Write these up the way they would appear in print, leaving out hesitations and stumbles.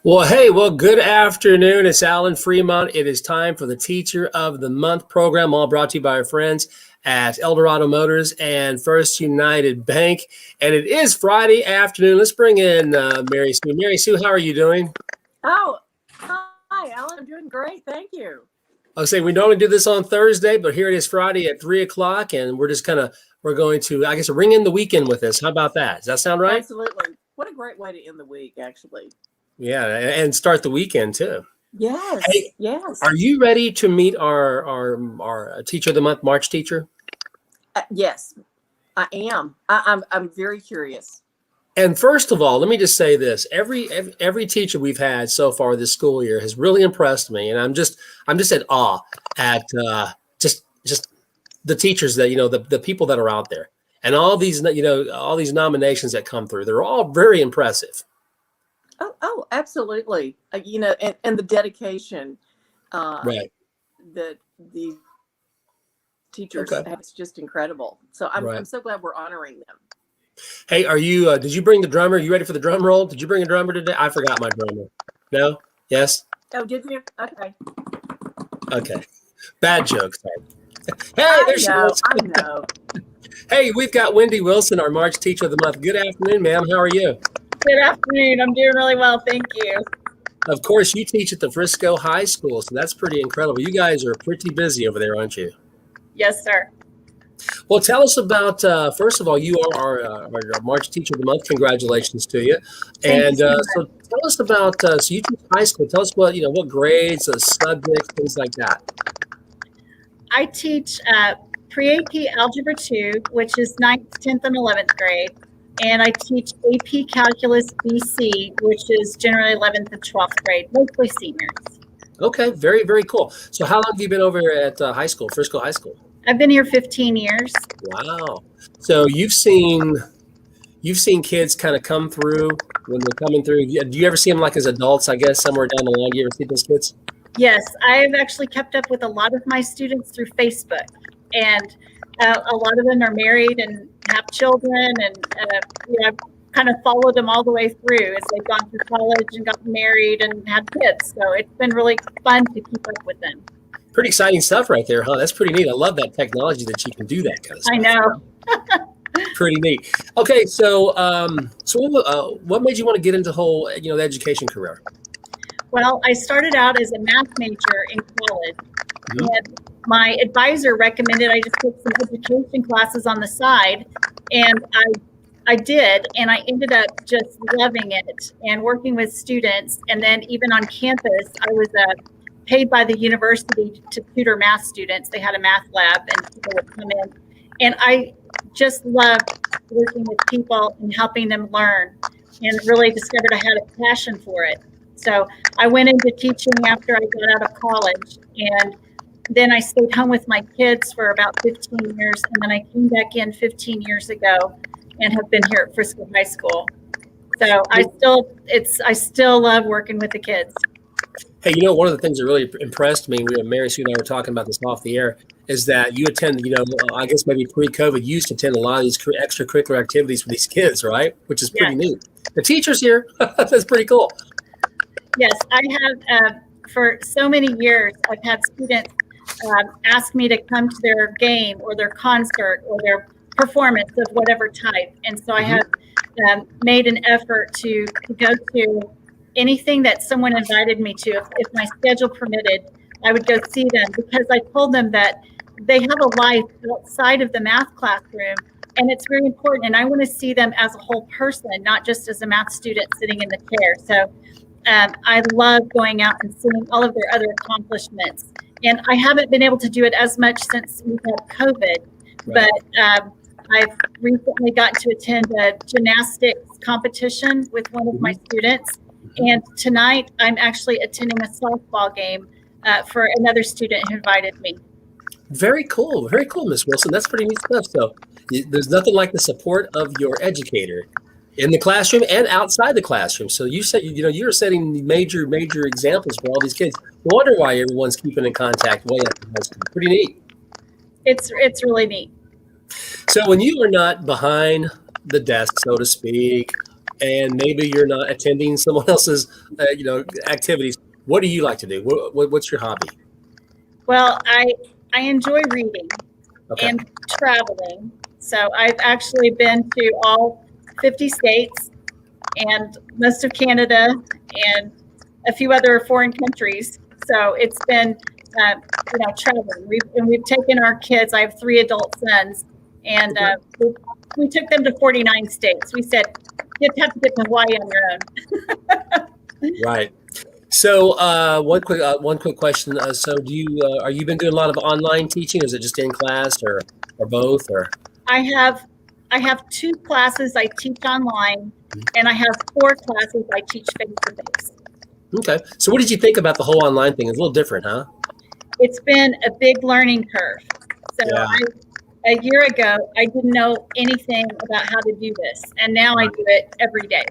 Well, hey, good afternoon. It's Alan Fremont. It is time for the Teacher of the Month program, all brought to you by our friends at Eldorado Motors and First United Bank. And it is Friday afternoon. Let's bring in Mary Sue. Mary Sue, how are you doing? Oh, hi, Alan. I'm doing great. Thank you. I'll say we normally do this on Thursday, but here it is Friday at 3 o'clock, and we're going to, I guess, ring in the weekend with this. How about that? Does that sound right? Absolutely. What a great way to end the week, actually. Yeah, and start the weekend too. Yes. Hey, Yes. are you ready to meet our Teacher of the Month, March teacher? Yes, I am. I'm very curious. And first of all, let me just say this: every teacher we've had so far this school year has really impressed me, and I'm just at awe at just the teachers that the people that are out there, and all these nominations that come through. They're all very impressive. Oh, absolutely. And the dedication Right. that these teachers Okay. have is just incredible. So I'm Right. so glad we're honoring them. Hey, are you? Did you bring the drummer? You ready for the drum roll? Did you bring a drummer today? I forgot my drummer. No. Yes. Oh, did you? Okay. Okay. Bad joke. Sorry. Hey, I there she know. is. I know. Hey, we've got Wendy Wilson, our March Teacher of the Month. Good afternoon, ma'am. How are you? Good afternoon. I'm doing really well. Thank you. Of course, you teach at the Frisco High School, so that's pretty incredible. You guys are pretty busy over there, aren't you? Yes, sir. Well, tell us about, first of all, you are our March Teacher of the Month. Congratulations to you. Thank And you so so tell us about, so you teach high school. Tell us what grades, subjects, things like that. I teach pre-AP Algebra 2, which is 9th, 10th, and 11th grade. And I teach AP Calculus BC, which is generally 11th and 12th grade, mostly seniors. Okay, very, very cool. So how long have you been over at high school, Frisco High School? I've been here 15 years. Wow. So you've seen kids kind of come through when they're coming through. Do you ever see them like as adults, I guess, somewhere down the line? Do you ever see those kids? Yes, I've actually kept up with a lot of my students through Facebook. And a lot of them are married and have children. And I've kind of followed them all the way through as they've gone through college and gotten married and had kids. So it's been really fun to keep up with them. Pretty exciting stuff right there, huh? That's pretty neat. I love that technology that you can do that kind of stuff. I know. Pretty neat. Okay, so what made you want to get into the whole the education career? Well, I started out as a math major in college, Mhm. and my advisor recommended I just take some education classes on the side, and I did, and I ended up just loving it and working with students. And then even on campus, I was paid by the university to tutor math students. They had a math lab, and people would come in, and I just loved working with people and helping them learn, and really discovered I had a passion for it. So I went into teaching after I got out of college, and then I stayed home with my kids for about 15 years, and then I came back in 15 years ago and have been here at Frisco High School. So I still love working with the kids. Hey, one of the things that really impressed me, Mary Sue and I were talking about this off the air, is that you attend, I guess maybe pre-COVID, you used to attend a lot of these extracurricular activities with these kids, right? Which is pretty neat. The teachers here, that's pretty cool. Yes, I have, for so many years, I've had students ask me to come to their game or their concert or their performance of whatever type. And so I have made an effort to go to anything that someone invited me to. If my schedule permitted, I would go see them, because I told them that they have a life outside of the math classroom, and it's very important. And I want to see them as a whole person, not just as a math student sitting in the chair. So I love going out and seeing all of their other accomplishments. And I haven't been able to do it as much since we've had COVID, but I've recently gotten to attend a gymnastics competition with one of my students. And tonight I'm actually attending a softball game for another student who invited me. Very cool, Miss Wilson. That's pretty neat stuff. So there's nothing like the support of your educator in the classroom and outside the classroom. So you said you're setting major examples for all these kids. No wonder why everyone's keeping in contact way up in high school. Pretty neat. It's really neat. So when you are not behind the desk, so to speak, and maybe you're not attending someone else's, activities. What do you like to do? What's your hobby? Well, I enjoy reading Okay. and traveling. So I've actually been to all 50 states and most of Canada and a few other foreign countries. So it's been, traveling. We've taken our kids. I have 3 adult sons, and we took them to 49 states. We said, you have to get to Hawaii on your own. Right. So one quick question. So are you been doing a lot of online teaching? Is it just in class or both or? I have 2 classes I teach online, and I have 4 classes I teach face to face. Okay. So what did you think about the whole online thing? It's a little different, huh? It's been a big learning curve. So Yeah. a year ago, I didn't know anything about how to do this, and now I do it every day.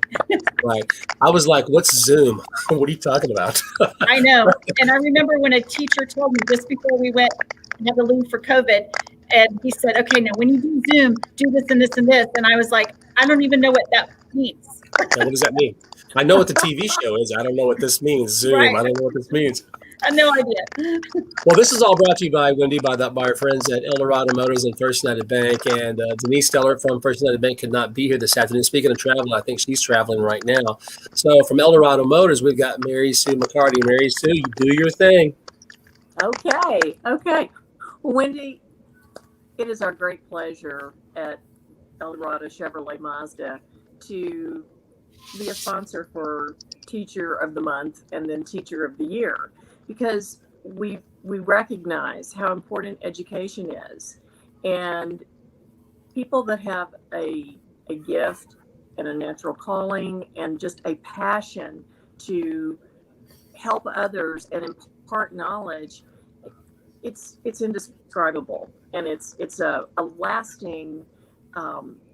Right. I was like, what's Zoom? What are you talking about? I know. And I remember when a teacher told me just before we went and had to leave for COVID, and he said, okay, now when you do Zoom, do this and this and this. And I was like, I don't even know what that means. What does that mean? I know what the TV show is. I don't know what this means. Zoom. Right. I don't know what this means. I have no idea. Well, this is all brought to you by Wendy, by our friends at Eldorado Motors and First United Bank. And Denise Steller from First United Bank could not be here this afternoon. Speaking of traveling, I think she's traveling right now. So from Eldorado Motors, we've got Mary Sue McCarty. Mary Sue, you do your thing. Okay. Well, Wendy, it is our great pleasure at Eldorado Chevrolet Mazda to be a sponsor for Teacher of the Month and then Teacher of the Year, because we recognize how important education is, and people that have a gift and a natural calling and just a passion to help others and impart knowledge, it's indescribable, and it's a lasting,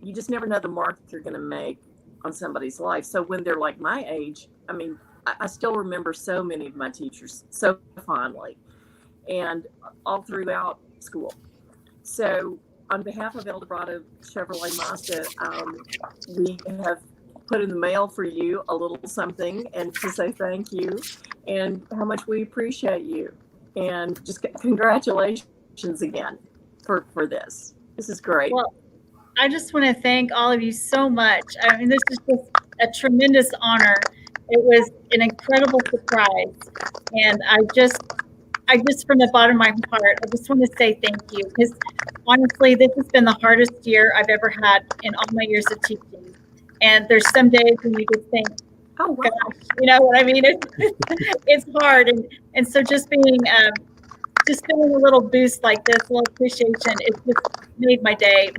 you just never know the mark you're going to make on somebody's life. So when they're like my age, I mean, I still remember so many of my teachers so fondly, and all throughout school. So on behalf of Eldorado Chevrolet Mazda, we have put in the mail for you a little something, and to say thank you and how much we appreciate you, and just congratulations again for this. This is great. Well, I just want to thank all of you so much. I mean, this is just a tremendous honor. It was an incredible surprise. And I just from the bottom of my heart, I just want to say thank you, because honestly, this has been the hardest year I've ever had in all my years of teaching. And there's some days when you just think, oh gosh, you know what I mean? It's hard. And so just feeling a little boost like this, a little appreciation, it just made my day.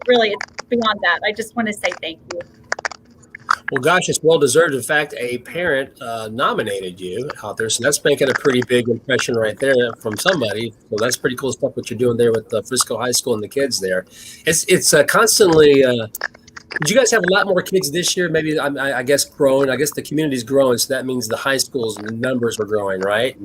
Really, it's beyond that. I just want to say thank you. Well, gosh, it's well deserved. In fact, a parent nominated you out there, so that's making a pretty big impression right there from somebody. So that's pretty cool stuff what you're doing there with Frisco High School and the kids there. It's constantly. Did you guys have a lot more kids this year? Maybe I guess growing. I guess the community's growing, so that means the high schools and the numbers are growing, right?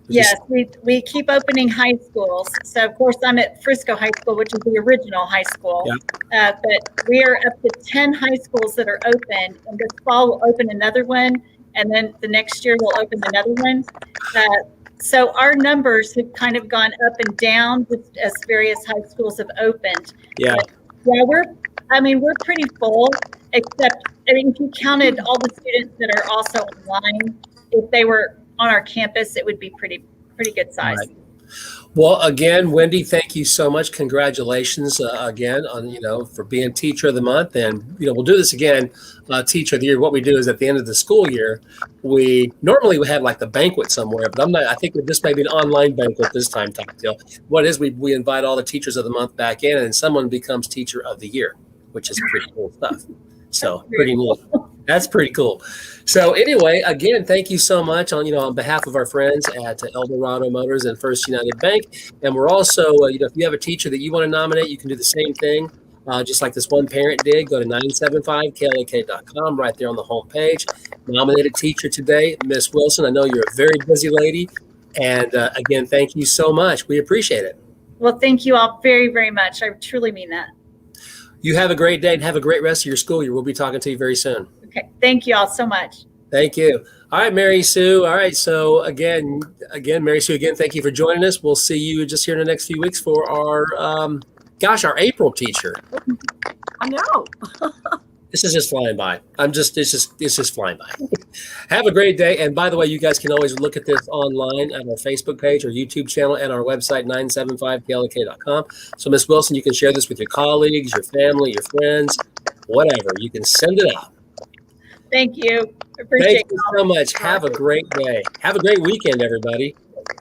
Yes, we keep opening high schools. So, of course, I'm at Frisco High School, which is the original high school. Yeah. But we are up to 10 high schools that are open. And this fall, we'll open another one. And then the next year, we'll open another one. So our numbers have kind of gone up and down as various high schools have opened. Yeah. But, yeah, we're pretty full, except, if you counted all the students that are also online, if they were on our campus, it would be pretty good size. Right. Well, again, Wendy, thank you so much. Congratulations again on for being Teacher of the Month, and we'll do this again, Teacher of the Year. What we do is at the end of the school year, we have like the banquet somewhere, but I think this may be an online banquet this time, Tactile. What is we invite all the Teachers of the Month back in, and someone becomes Teacher of the Year, which is pretty cool stuff. So pretty neat. That's pretty cool. So anyway, again, thank you so much on behalf of our friends at Eldorado Motors and First United Bank. And we're also, if you have a teacher that you want to nominate, you can do the same thing. Just like this one parent did. Go to 975klak.com right there on the homepage. Nominate a teacher today, Miss Wilson. I know you're a very busy lady. And again, thank you so much. We appreciate it. Well, thank you all very, very much. I truly mean that. You have a great day and have a great rest of your school year. We'll be talking to you very soon. Okay. Thank you all so much. Thank you. All right, Mary Sue. All right. So again, Mary Sue, again, thank you for joining us. We'll see you just here in the next few weeks for our, our April teacher. I know. This is just flying by. It's just flying by. Have a great day. And by the way, you guys can always look at this online at our Facebook page or YouTube channel and our website, 975klk.com. So Miss Wilson, you can share this with your colleagues, your family, your friends, whatever. You can send it out. Thank you. Appreciate Thank you so much. Have a great day. Have a great weekend, everybody.